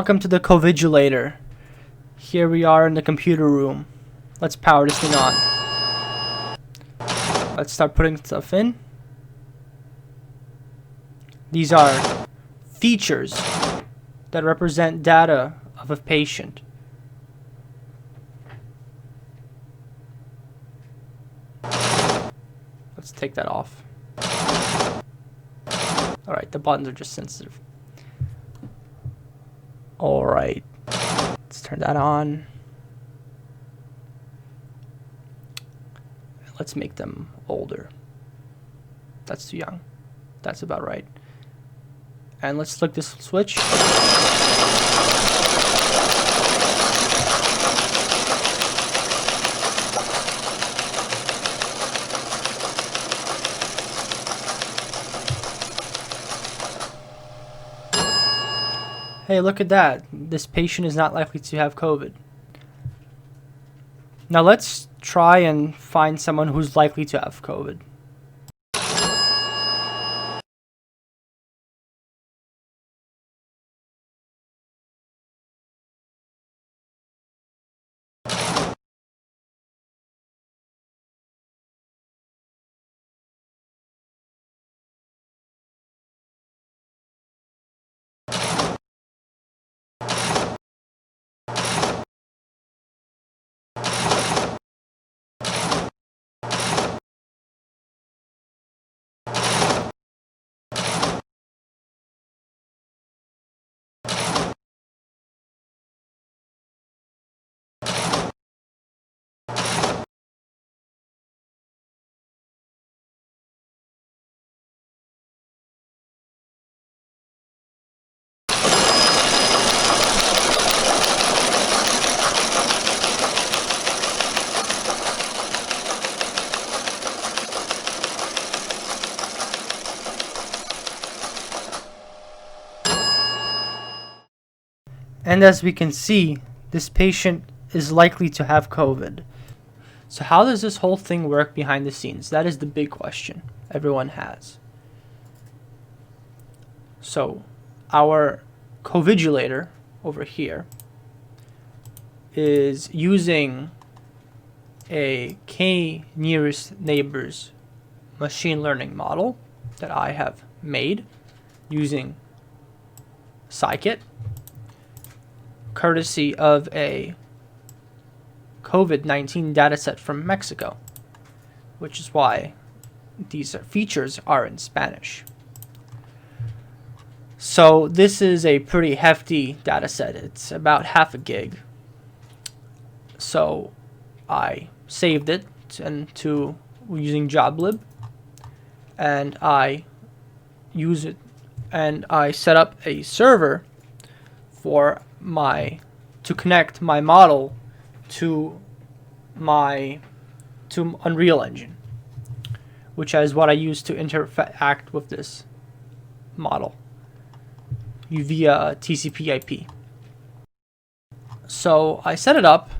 Welcome to the COVIDULATor. Here we are in the computer room. Let's power this thing on. Let's start putting stuff in. These are features that represent data of a patient. Let's take that off. Alright, the buttons are just sensitive. Alright, let's turn that on. Let's make them older. That's too young. That's about right. And let's flick this switch. Hey, look at that. This patient is not likely to have COVID. Now let's try and find someone who's likely to have COVID. And as we can see, this patient is likely to have COVID. So how does this whole thing work behind the scenes? That is the big question everyone has. So our COVIDULATor over here is using a k-nearest neighbors machine learning model that I have made using scikit, courtesy of a COVID-19 dataset from Mexico, which is why these features are in Spanish. So this is a pretty hefty dataset. It's about half a gig. So I saved it into using joblib, and I use it, and I set up a server for to connect my model to Unreal Engine, which is what I use to interact with this model via TCP/IP. So I set it up,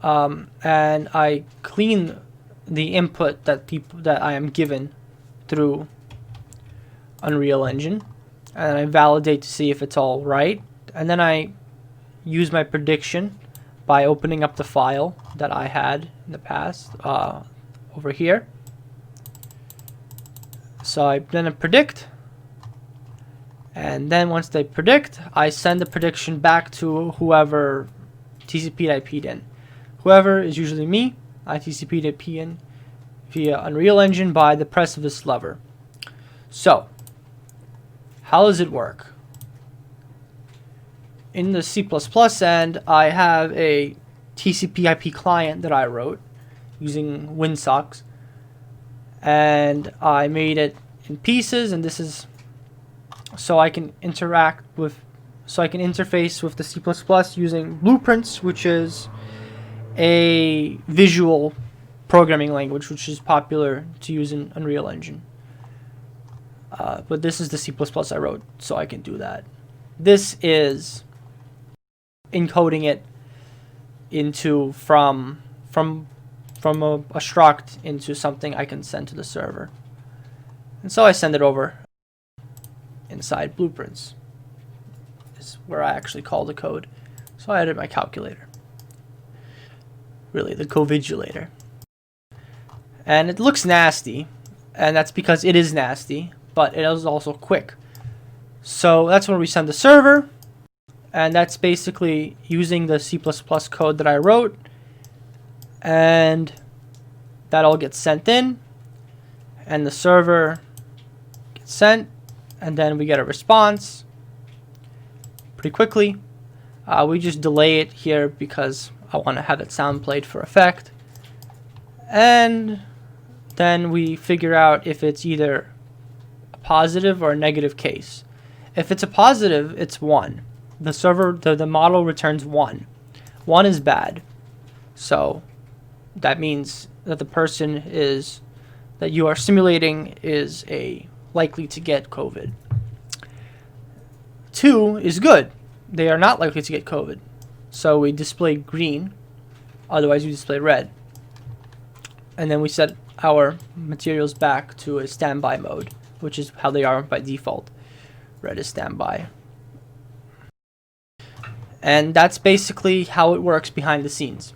and I clean the input that I am given through Unreal Engine, and I validate to see if it's all right. And then I use my prediction by opening up the file that I had in the past over here. So I then predict, and then once they predict, I send the prediction back to whoever TCP/IP'd in. Whoever is usually me. I TCP/IP in via Unreal Engine by the press of this lever. So how does it work? In the C++ end, I have a TCP/IP client that I wrote using WinSox, and I made it in pieces, and this is so I can interface with the C++ using Blueprints, which is a visual programming language which is popular to use in Unreal Engine. But this is the C++ I wrote, so I can do that. This is encoding it into from a struct into something I can send to the server. And so I send it over inside Blueprints. is where I actually call the code. So I added my calculator. Really, the COVIDULATor. And it looks nasty, and that's because it is nasty, but it is also quick. So that's when we send the server, and that's basically using the C++ code that I wrote, and that all gets sent in, and the server gets sent, and then we get a response pretty quickly. We just delay it here because I want to have that sound played for effect, and then we figure out if it's either a positive or a negative case. If it's a positive, it's 1. The server, the model returns 1. 1 is bad. So that means that the person that you are simulating is likely to get COVID. 2 is good. They are not likely to get COVID. So we display green, otherwise we display red. And then we set our materials back to a standby mode, which is how they are by default. Red is standby. And that's basically how it works behind the scenes.